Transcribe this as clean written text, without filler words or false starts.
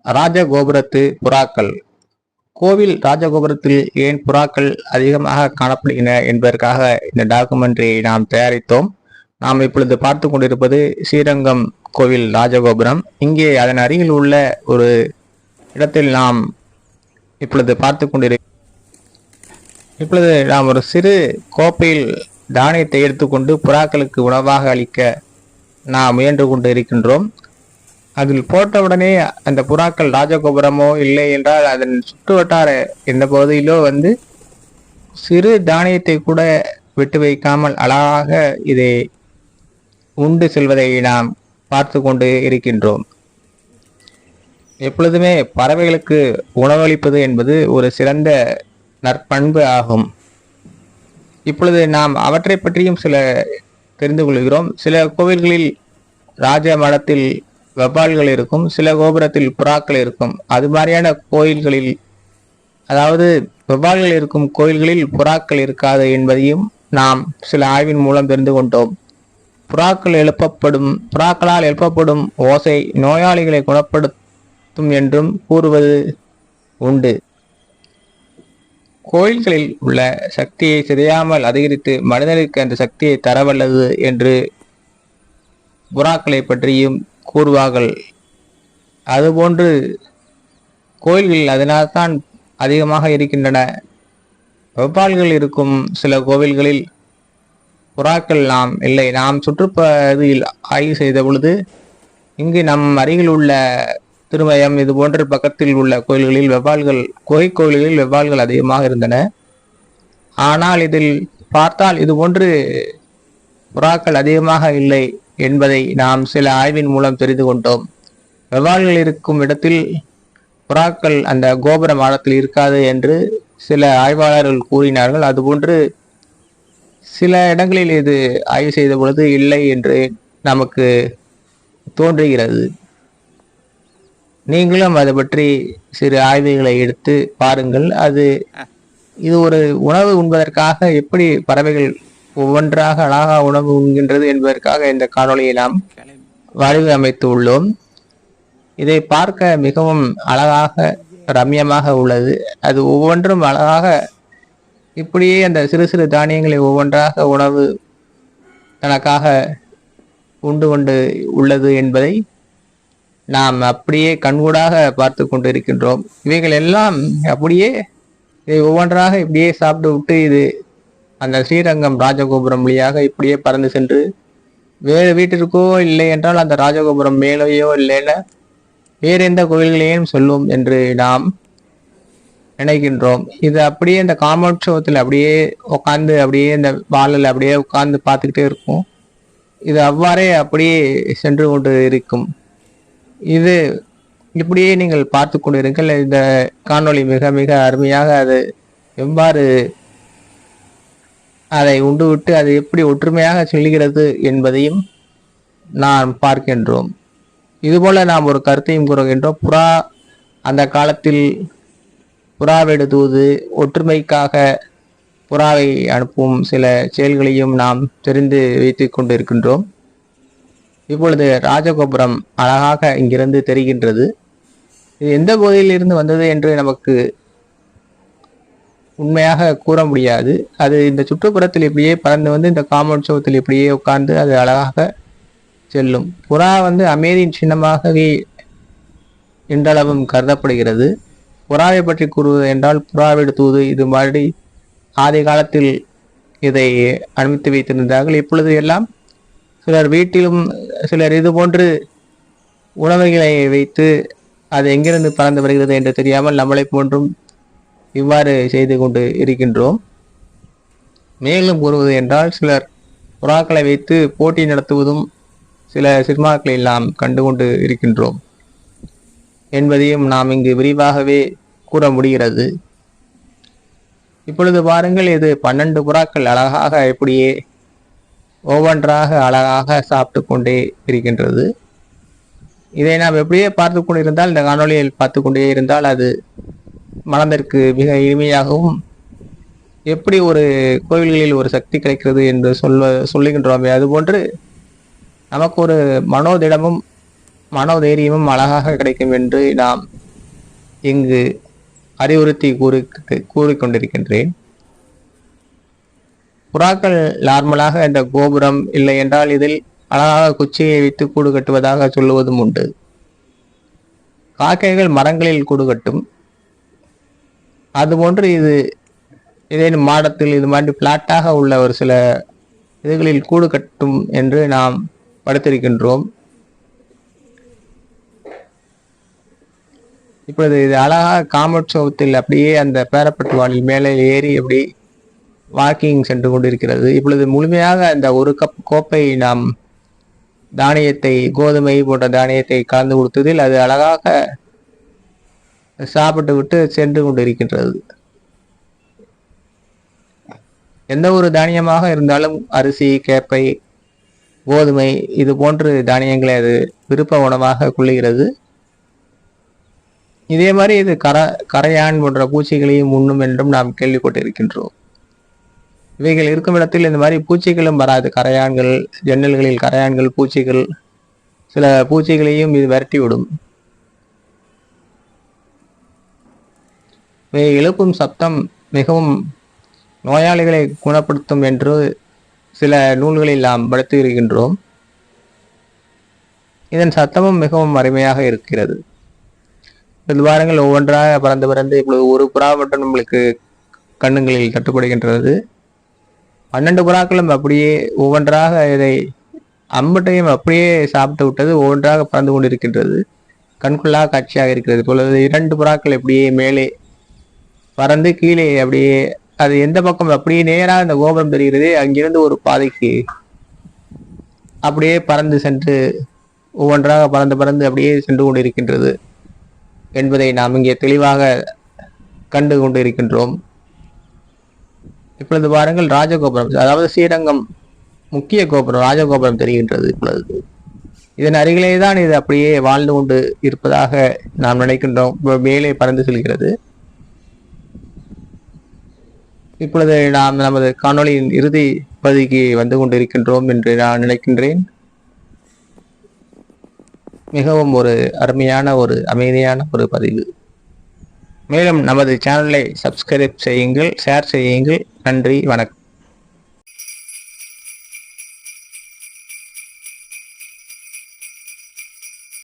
ராஜகோபுரத்து புறாக்கள். கோவில் ராஜகோபுரத்தில் ஏன் புறாக்கள் அதிகமாக காணப்படுகின்றன என்பதற்காக இந்த டாக்குமெண்ட்ரியை நாம் தயாரித்தோம். நாம் இப்பொழுது பார்த்து கொண்டிருப்பது ஸ்ரீரங்கம் கோவில் ராஜகோபுரம். இங்கே அதன் அருகில் உள்ள ஒரு இடத்தில் நாம் இப்பொழுது பார்த்து இப்பொழுது நாம் ஒரு சிறு கோப்பையில் தானியத்தை எடுத்துக்கொண்டு புறாக்களுக்கு உணவாக அளிக்க நாம் முயன்று கொண்டு இருக்கின்றோம். அதில் போட்டவுடனே அந்த புறாக்கள் ராஜகோபுரமோ இல்லை என்றால் அதன் சுற்றுவட்டார எந்த பகுதியிலோ சிறு தானியத்தை கூட விட்டு வைக்காமல் அழகாக இதை உண்டு செல்வதை நாம் பார்த்து கொண்டு இருக்கின்றோம். எப்பொழுதுமே பறவைகளுக்கு உணவளிப்பது என்பது ஒரு சிறந்த நற்பண்பு ஆகும். இப்பொழுது நாம் அவற்றை பற்றியும் சில தெரிந்து கொள்கிறோம். சில கோவில்களில் ராஜ மடத்தில் வவ்வால்கள் இருக்கும், சில கோபுரத்தில் புறாக்கள் இருக்கும். அது மாதிரியான கோயில்களில், அதாவது வவ்வால்கள் இருக்கும் கோயில்களில் புறாக்கள் இருக்காது என்பதையும் நாம் சில ஆய்வின் மூலம் தெரிந்து கொண்டோம். புறாக்களால் எழுப்பப்படும் ஓசை நோயாளிகளை குணப்படுத்தும் என்றும் கூறுவது உண்டு. கோயில்களில் உள்ள சக்தியை சிதையாமல் அதிகரித்து மனிதனுக்கு அந்த சக்தியை தரவல்லது என்று புறாக்களை பற்றியும் கூறுவார்கள். அதுபோன்று கோயில்களில் அதனால்தான் அதிகமாக இருக்கின்றன. வவ்வால்கள் இருக்கும் சில கோவில்களில் புறாக்கள் இல்லை. நாம் சுற்றுப்பகுதியில் ஆய்வு செய்த பொழுது இங்கு நம் அருகில் உள்ள திருமயம் இது போன்ற பக்கத்தில் உள்ள கோயில்களில் குகை கோயில்களில் வவ்வால்கள் அதிகமாக இருந்தன. ஆனால் இதில் பார்த்தால் இது போன்று புறாக்கள் அதிகமாக இல்லை என்பதை நாம் சில ஆய்வின் மூலம் தெரிந்து கொண்டோம். வவ்வால்கள் இருக்கும் இடத்தில் புறாக்கள் அந்த கோபுர மாடத்தில் இருக்காது என்று சில ஆய்வாளர்கள் கூறினார்கள். அதுபோன்று சில இடங்களில் இது ஆய்வு செய்த பொழுது இல்லை என்று நமக்கு தோன்றுகிறது. நீங்களும் அதை பற்றி சிறு ஆய்வுகளை எடுத்து பாருங்கள். இது ஒரு உணவு உண்பதற்காக எப்படி பறவைகள் ஒவ்வொன்றாக அழகாக உணவு உண்கின்றது என்பதற்காக இந்த காணொளியை நாம் வடிவமைத்து உள்ளோம். இதை பார்க்க மிகவும் அழகாக ரம்யமாக உள்ளது. அது ஒவ்வொன்றும் அழகாக இப்படியே அந்த சிறு சிறு தானியங்களை ஒவ்வொன்றாக உணவு தனக்காக உண்டு கொண்டு உள்ளது என்பதை நாம் அப்படியே கண்கூடாக பார்த்து கொண்டு இருக்கின்றோம். இவைகள் எல்லாம் அப்படியே இதை ஒவ்வொன்றாக இப்படியே சாப்பிட்டு விட்டு இது அந்த ஸ்ரீரங்கம் ராஜகோபுரம் வழியாக இப்படியே பறந்து சென்று வேறு வீட்டிற்கோ இல்லை என்றால் அந்த ராஜகோபுரம் மேலேயோ இல்லைன்னா வேறு எந்த கோவில்களையும் சொல்லும் என்று நாம் நினைக்கின்றோம். இது அப்படியே இந்த காமோற்சவத்தில் அப்படியே உட்காந்து அப்படியே இந்த வாழல் அப்படியே உட்கார்ந்து பார்த்துக்கிட்டே இருக்கும். இது அவ்வாறே அப்படியே சென்று கொண்டு இருக்கும். இது இப்படியே நீங்கள் பார்த்து கொண்டு இருங்கள். இந்த காணொளி மிக மிக அருமையாக அது எவ்வாறு அதை உண்டுவிட்டு அது எப்படி ஒற்றுமையாக செல்கிறது என்பதையும் நாம் பார்க்கின்றோம். இதுபோல நாம் ஒரு கருத்தையும் கூறுகின்றோம். அந்த காலத்தில் புறாவெடு தூது ஒற்றுமைக்காக புறாவை அனுப்பும் சில செயல்களையும் நாம் தெரிந்து வைத்து கொண்டு இருக்கின்றோம். இப்பொழுது ராஜகோபுரம் அழகாக இங்கிருந்து தெரிகின்றது. இது எந்த பகுதியிலிருந்து வந்தது என்று நமக்கு உண்மையாக கூற முடியாது. அது இந்த சுற்றுப்புறத்தில் இப்படியே பறந்து இந்த காமோற்சவத்தில் இப்படியே உட்கார்ந்து அது அழகாக செல்லும். புறா அமைதியின் சின்னமாகவே இன்றளவும் கருதப்படுகிறது. புறாவை பற்றி கூறுவது என்றால் புறாவெடு தூது இது மாதிரி ஆதி காலத்தில் இதை அனுமதி வைத்திருந்தார்கள். இப்பொழுது எல்லாம் சிலர் வீட்டிலும் சிலர் இது போன்று உணவுகளை வைத்து அது எங்கிருந்து பறந்து வருகிறது என்று தெரியாமல் நம்மளை போன்றும் இவ்வாறு செய்து கொண்டு இருக்கின்றோம். மேலும் கூறுவது என்றால் சிலர் புறாக்களை வைத்து போட்டி நடத்துவதும் சில சினிமாக்களை நாம் கண்டுகொண்டு இருக்கின்றோம் என்பதையும் நாம் இங்கு விரிவாகவே கூற முடிகிறது. இப்பொழுது பாருங்கள், இது 12 புறாக்கள் அழகாக இப்படியே ஒவ்வொன்றாக அழகாக சாப்பிட்டு கொண்டே இருக்கின்றது. இதை நாம் எப்படியே பார்த்து கொண்டு இருந்தால் இந்த காணொலியில் பார்த்து கொண்டே இருந்தால் அது மனதிற்கு மிக இனிமையாகவும் எப்படி ஒரு கோவில்களில் ஒரு சக்தி கிடைக்கிறது என்று சொல்லுகின்றோமே அதுபோன்று நமக்கு ஒரு மனோதிடமும் மனோதைரியமும் அழகாக கிடைக்கும் என்று நாம் இங்கு அறிவுறுத்தி கூறிக்கொண்டிருக்கின்றேன். புறாக்கள் நார்மலாக இந்த கோபுரம் இல்லை என்றால் இதில் அழகாக குச்சியை வைத்து கூடு கட்டுவதாக சொல்லுவதும் உண்டு. காக்கைகள் மரங்களில் கூடு கட்டும். அதுபோன்று இது ஏதேனும் மாடத்தில் இது மாதிரி பிளாட்டாக உள்ள ஒரு சில இதுகளில் கூடு கட்டும் என்று நாம் படித்திருக்கின்றோம். இப்பொழுது இது அழகாக காமோற்சவத்தில் அப்படியே அந்த பேரப்பட்டு வானில் மேலே ஏறி அப்படி வாக்கிங் சென்று கொண்டிருக்கிறது. இப்பொழுது முழுமையாக அந்த ஒரு கப் கோப்பை நாம் தானியத்தை, கோதுமை போன்ற தானியத்தை கலந்து கொடுத்ததில் அது அழகாக சாப்பிட்டு விட்டு சென்று கொண்டிருக்கின்றது. எந்த ஒரு தானியமாக இருந்தாலும் அரிசி, கேப்பை, கோதுமை இது போன்ற தானியங்களை அது விருப்ப உணவாக கொள்ளுகிறது. இதே மாதிரி இது கரையான் போன்ற பூச்சிகளையும் உண்ணும் என்றும் நாம் கேள்விப்பட்டிருக்கின்றோம். இவைகள் இருக்கும் இடத்தில் இந்த மாதிரி பூச்சிகளும் வராது. கரையான்கள், ஜன்னல்களில் கரையான்கள், பூச்சிகள், சில பூச்சிகளையும் இது விரட்டிவிடும். இவை எழுப்பும் சப்தம் மிகவும் நோயாளிகளை குணப்படுத்தும் என்று சில நூல்களில் நாம் படித்து இருக்கின்றோம். இதன் சத்தமும் மிகவும் அருமையாக இருக்கிறது. வாரங்கள் ஒவ்வொன்றாக பறந்து இப்பொழுது ஒரு புறா மட்டும் நம்மளுக்கு கண்ணுங்களில் தட்டுப்படுகின்றது. 12 புறாக்களும் அப்படியே ஒவ்வொன்றாக இதை அம்பட்டையும் அப்படியே சாப்பிட்டு விட்டது. ஒவ்வொன்றாக பறந்து கொண்டிருக்கின்றது. கண்கொள்ளாக காட்சியாக இருக்கிறது. இப்பொழுது 2 புறாக்கள் அப்படியே மேலே பறந்து கீழே அப்படியே அது எந்த பக்கம் அப்படியே நேராக அந்த கோபுரம் தெரிகிறது. அங்கிருந்து ஒரு பாதைக்கு அப்படியே பறந்து சென்று ஒவ்வொன்றாக பறந்து அப்படியே சென்று கொண்டிருக்கின்றது என்பதை நாம் இங்கே தெளிவாக கண்டு கொண்டு இருக்கின்றோம். இப்பொழுது பாருங்கள், ராஜகோபுரம், அதாவது ஸ்ரீரங்கம் முக்கிய கோபுரம், ராஜகோபுரம் தெரிகின்றது. இப்பொழுது இதன் அருகிலே தான் இது அப்படியே வாழ்ந்து கொண்டு இருப்பதாக நாம் நினைக்கின்றோம். மேலே பறந்து செல்கிறது. இப்பொழுது நாம் நமது காணொளியின் இறுதி பகுதிக்கு வந்து கொண்டிருக்கின்றோம் என்று நான் நினைக்கின்றேன். மிகவும் ஒரு அருமையான ஒரு அமைதியான ஒரு பதிவு. மேலும் நமது சேனலை சப்ஸ்கிரைப் செய்யுங்கள், ஷேர் செய்யுங்கள். நன்றி, வணக்கம்.